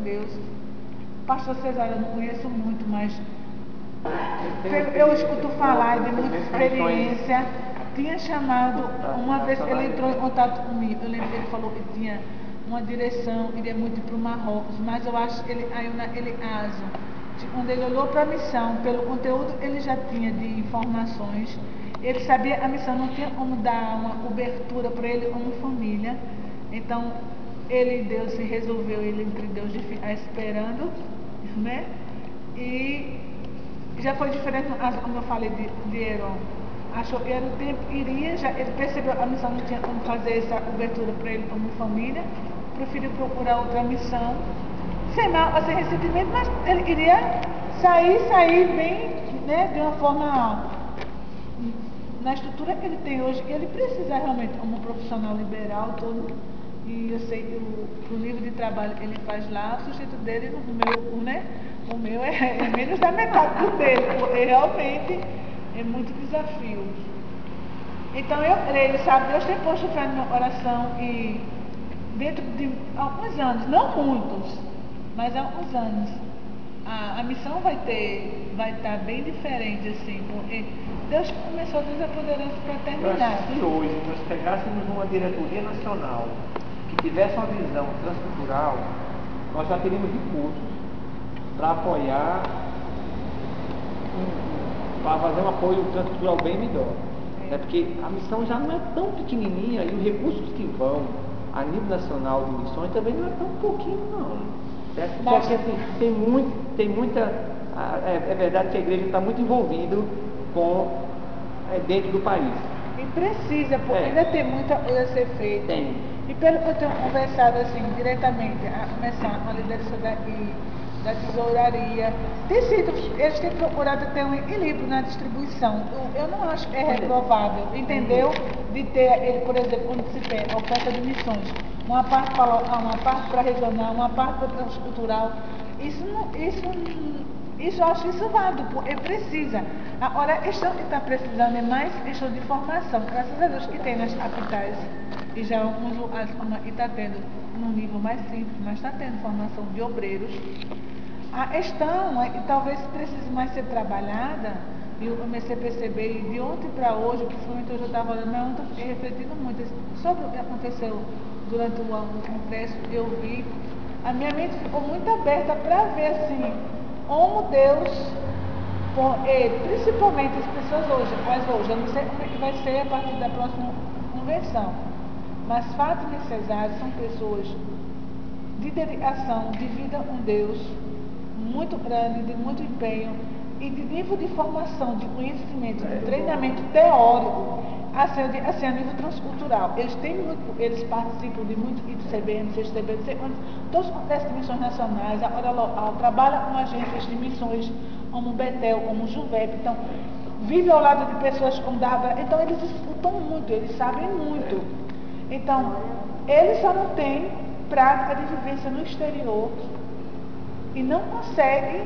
Deus. Pastor Cesar, eu não conheço muito, mas eu escuto falar de muita experiência. Tinha chamado, uma vez ele entrou em contato comigo, eu lembro que ele falou que tinha uma direção, iria muito para o Marrocos, mas eu acho que ele aso. Quando ele olhou para a missão, pelo conteúdo ele já tinha de informações, ele sabia a missão, não tinha como dar uma cobertura para ele como família. Então, ele e Deus se resolveu, ele entre Deus de ficar esperando, né? E já foi diferente, como eu falei de Heron. Achou que era o tempo, iria, já, ele percebeu a missão, não tinha como fazer essa cobertura para ele como família, preferiu procurar outra missão, sem mal, sem ressentimento, mas ele queria sair bem, né, de uma forma, na estrutura que ele tem hoje, que ele precisa realmente, como profissional liberal, todo, e eu sei que o nível de trabalho que ele faz lá, o sujeito dele, o meu é menos da metade do dele, porque realmente é muito desafio. Então ele sabe, Deus tem posto fé no meu coração e dentro de alguns anos, não muitos, mas há alguns anos, a missão vai estar bem diferente, assim, porque Deus começou a trazer a poderosa para terminar. Se hoje nós pegássemos uma diretoria nacional que tivesse uma visão transcultural, nós já teríamos recursos para apoiar, para fazer um apoio transcultural bem melhor. É porque a missão já não é tão pequenininha e os recursos que vão a nível nacional de missões também não é tão pouquinho, não. Certo? Mas, porque assim, tem muita. É verdade que a igreja está muito envolvida dentro do país. E precisa, porque ainda tem muita coisa a ser feita. Tem. E pelo que eu tenho conversado assim, diretamente, a começar com a liderança da tesouraria, eles têm procurado ter um equilíbrio na distribuição. Eu não acho que é reprovável, entendeu? De ter ele, por exemplo, quando se tem a oferta de missões, uma parte para local, uma parte para regional, uma parte para transcultural. Isso eu acho isso válido, porque precisa. Agora, a questão que está precisando é mais questão de formação. Graças a Deus que tem nas capitais, e já alguns lugares está tendo num nível mais simples, mas está tendo formação de obreiros. A questão é que talvez precise mais ser trabalhada, e eu comecei a perceber, de ontem para hoje, principalmente hoje eu estava olhando, mas ontem eu fiquei refletindo muito sobre o que aconteceu durante o congresso, eu vi, a minha mente ficou muito aberta para ver assim, como Deus, principalmente as pessoas hoje, eu não sei como é que vai ser a partir da próxima conversão, mas Fátima e Cesário são pessoas de dedicação, de vida com Deus, muito grande, de muito empenho e de nível de formação, de conhecimento, de treinamento teórico, assim, a nível transcultural. Eles participam de muito ICBN, CSTB, todos os congressos de missões nacionais, agora local, trabalham com agências de missões como o Betel, como o Juvep, então vivem ao lado de pessoas como Dávila, então eles escutam muito, eles sabem muito. Então, eles só não têm prática de vivência no exterior e não conseguem,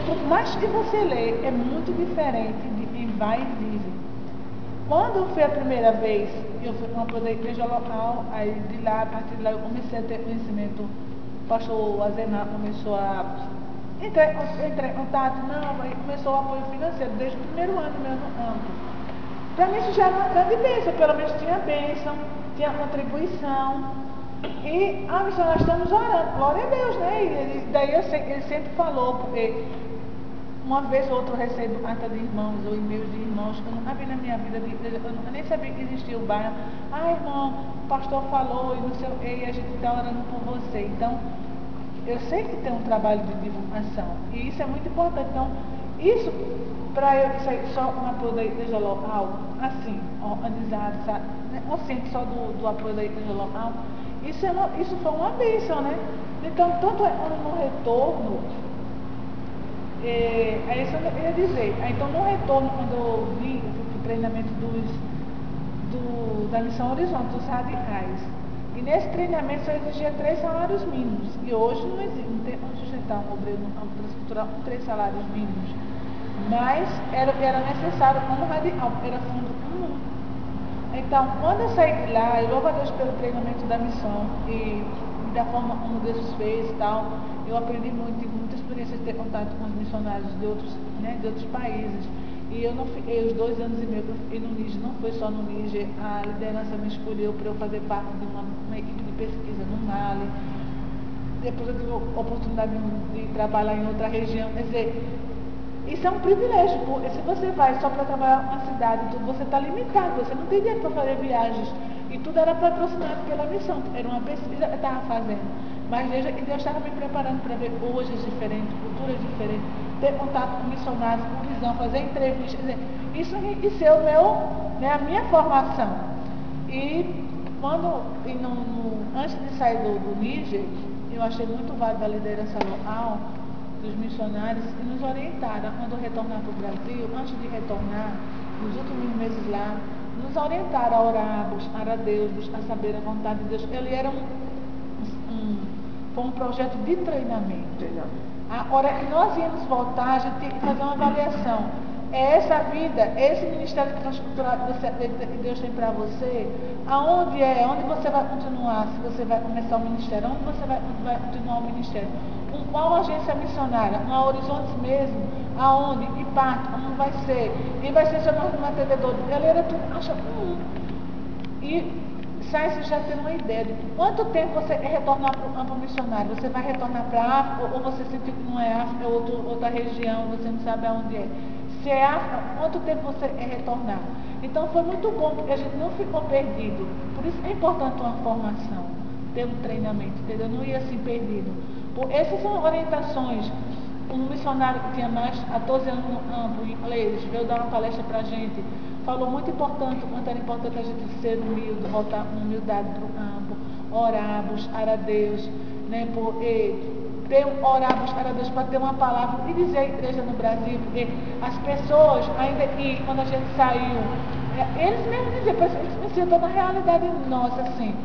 por mais que você lê, é muito diferente de quem vai e vive. Quando eu fui a primeira vez, eu fui para uma igreja local, aí de lá, a partir de lá eu comecei a ter conhecimento, o pastor Azenar começou a entrar em contato, aí começou o apoio financeiro, desde o primeiro ano meu no campo. Para mim isso já era uma grande bênção, pelo menos tinha bênção, tinha contribuição. E missão, nós estamos orando, glória a Deus, né? E daí eu sei que ele sempre falou, porque uma vez ou outra eu recebo carta de irmãos ou e-mails de irmãos que eu nunca vi na minha vida, eu nem sabia que existia o bairro. Irmão, o pastor falou e não sei o que, e a gente está orando por você. Então, eu sei que tem um trabalho de divulgação e isso é muito importante. Então, isso, para eu sair só um apoio da igreja local, assim, organizado, sabe? Consciente só do apoio da igreja local, isso foi uma bênção, né? Então, tanto é no retorno, é isso que eu queria dizer. Então, no retorno, quando eu vi o treinamento da Missão Horizonte, dos radicais, e nesse treinamento só exigia 3 salários mínimos, e hoje não existe, não tem como sustentar um obreiro no campo transcultural com 3 salários mínimos, mas era necessário como radical, porque era fundo comum. Então, quando eu saí de lá, eu louvo a Deus pelo treinamento da missão e da forma como Deus fez e tal. Eu aprendi muito, tive muita experiência de ter contato com os missionários de outros, né, de outros países. E eu não fiquei os 2 anos e meio que eu fiquei no Níger, não foi só no Níger, a liderança me escolheu para eu fazer parte de uma equipe de pesquisa no Mali. Depois eu tive a oportunidade de trabalhar em outra região. Quer dizer, isso é um privilégio, porque se você vai só para trabalhar numa cidade, tudo, você está limitado, você não tem dinheiro para fazer viagens. E tudo era patrocinado pela missão, era uma pesquisa que eu estava fazendo. Mas veja que Deus estava me preparando para ver coisas diferentes, culturas diferentes, ter contato com missionários, com visão, fazer entrevistas. Quer dizer, isso enriqueceu a minha formação. E antes de sair do Níger, eu achei muito válido a liderança local dos missionários e nos orientaram quando retornar para o Brasil, antes de retornar, nos últimos meses lá, nos orientaram a orar, buscar a Deus, buscar saber a vontade de Deus. Ele era foi um projeto de treinamento. A hora que nós íamos voltar, a gente tinha que fazer uma avaliação. É essa vida, esse ministério transcultural que Deus tem para você, aonde é, onde você vai continuar, se você vai começar o ministério, onde você vai continuar o ministério, com qual agência missionária, no Horizontes mesmo, aonde, que parte, como vai ser, quem vai ser seu mantenedor, galera, tu acha e sai você já tendo uma ideia de quanto tempo você quer retornar para o missionário, você vai retornar para a África, ou você sentiu que não é África, é outra região, você não sabe aonde é. Se é África, quanto tempo você quer retornar? Então foi muito bom, porque a gente não ficou perdido. Por isso é importante uma formação, ter um treinamento, entendeu? Não ia assim perdido. Essas são orientações. Um missionário que tinha mais de 14 anos no campo, em inglês, veio dar uma palestra para a gente, falou muito importante, quanto era importante a gente ser humilde, voltar com humildade para o campo, orar, buscar a Deus, né? Orar, buscar a Deus para ter uma palavra e dizer à igreja no Brasil, porque as pessoas, ainda que quando a gente saiu, eles mesmos diziam, eles me sentam na realidade nossa, assim.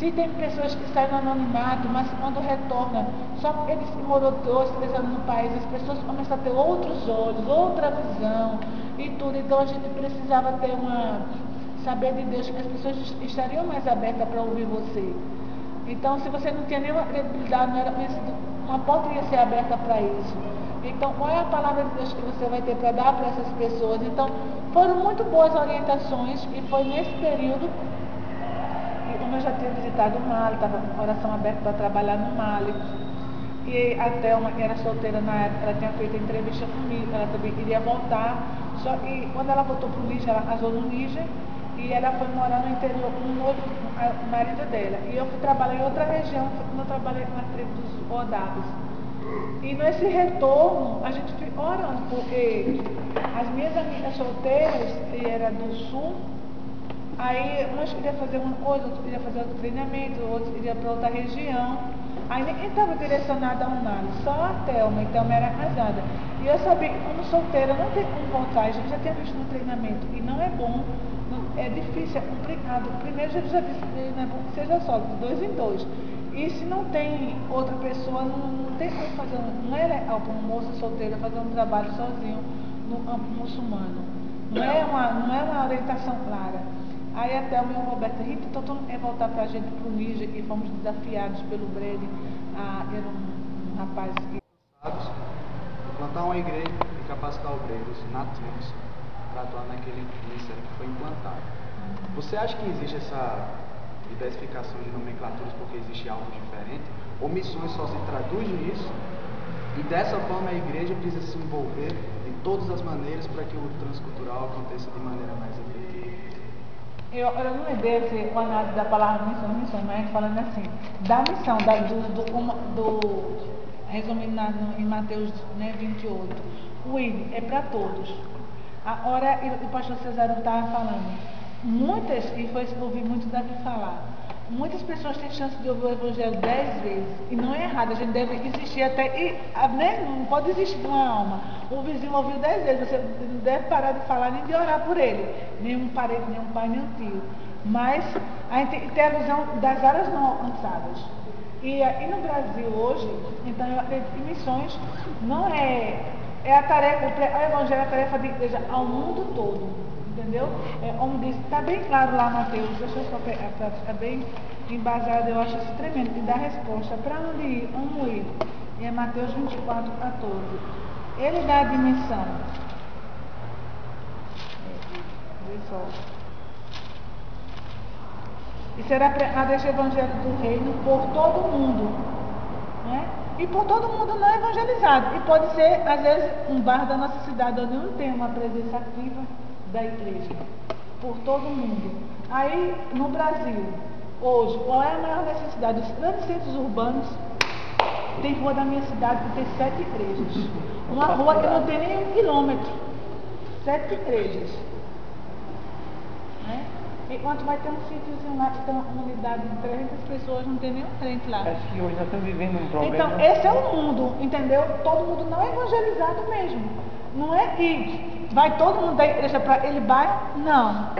Se tem pessoas que saem no anonimato, mas quando retornam, só porque eles morou 2, 3 anos no país, as pessoas começam a ter outros olhos, outra visão e tudo. Então a gente precisava ter saber de Deus que as pessoas estariam mais abertas para ouvir você. Então, se você não tinha nenhuma credibilidade, não era uma porta ia ser aberta para isso. Então, qual é a palavra de Deus que você vai ter para dar para essas pessoas? Então, foram muito boas orientações e foi nesse período, e como eu já tinha visitado o Mali, estava com o coração aberto para trabalhar no Mali, e a Thelma, que era solteira na época, ela tinha feito entrevista comigo, ela também queria voltar, só que quando ela voltou para o Níger, ela casou no Níger, e ela foi morar no interior com o marido dela. E eu fui trabalhar em outra região, quando eu trabalhei na tribo dos Odabos. E nesse retorno, a gente ficou orando, porque as minhas amigas solteiras, que era do sul, aí umas queriam fazer uma coisa, outros queriam fazer outro treinamento, outros queriam para outra região. Aí ninguém estava direcionado a um lado, só a Thelma, e Thelma era casada. E eu sabia que como solteira não tem como voltar, a gente já tinha visto no treinamento, e não é bom. É difícil, é complicado. Primeiro, Jesus já disse que não é bom que seja só, de 2 em 2. E se não tem outra pessoa, não tem como fazer. Não é legal para uma moça solteira fazer um trabalho sozinho no campo muçulmano. Não é uma orientação clara. Aí até o meu Roberto Rita, então todo mundo quer voltar para a gente para o Níger, e fomos desafiados pelo Brede. Era um rapaz que. Plantar uma igreja e capacitar obreiros nativos para atuar naquele ministério que foi implantado. Você acha que existe essa diversificação de nomenclaturas porque existe algo diferente? Ou missões só se traduz nisso? E dessa forma a igreja precisa se envolver em todas as maneiras para que o transcultural aconteça de maneira mais efetiva? Eu não deve uma análise da palavra missão, mas falando assim, da missão, resumindo em Mateus 28, o ID é para todos. Agora, o pastor Cesarão estava falando, e foi ouvir muito Davi falar, muitas pessoas têm chance de ouvir o evangelho 10 vezes, e não é errado, a gente deve existir até, não pode existir de uma alma. O vizinho ouviu 10 vezes, você não deve parar de falar nem de orar por ele, nenhum parente, nenhum pai, nenhum tio. Mas a gente tem que ter a visão das áreas não alcançadas. E no Brasil hoje, então eu acredito que missões não é a tarefa, o evangelho é a tarefa de igreja ao mundo todo. entendeu? Como disse, está bem claro lá, Mateus, deixa eu só pegar, está bem embasado, eu acho isso tremendo, que dá resposta. Para onde ir? Como ir? E é Mateus 24, 14. Ele dá a dimensão. Vê só. E será pregado este evangelho do reino por todo mundo. Né? E por todo mundo não evangelizado. E pode ser, às vezes, um bairro da nossa cidade onde não tem uma presença ativa da igreja. Por todo mundo. Aí, no Brasil, hoje, qual é a maior necessidade? Os grandes centros urbanos, tem rua da minha cidade que tem 7 igrejas. Uma rua que não tem nem 1 quilômetro. 7 igrejas. Né? Enquanto vai ter um sítiozinho lá que tem uma unidade de 300 pessoas, não tem nenhum crente lá. Acho que hoje nós estamos vivendo um problema. Então, esse é o mundo, entendeu? Todo mundo não é evangelizado mesmo. Não é que vai todo mundo da igreja para ele bairro, não.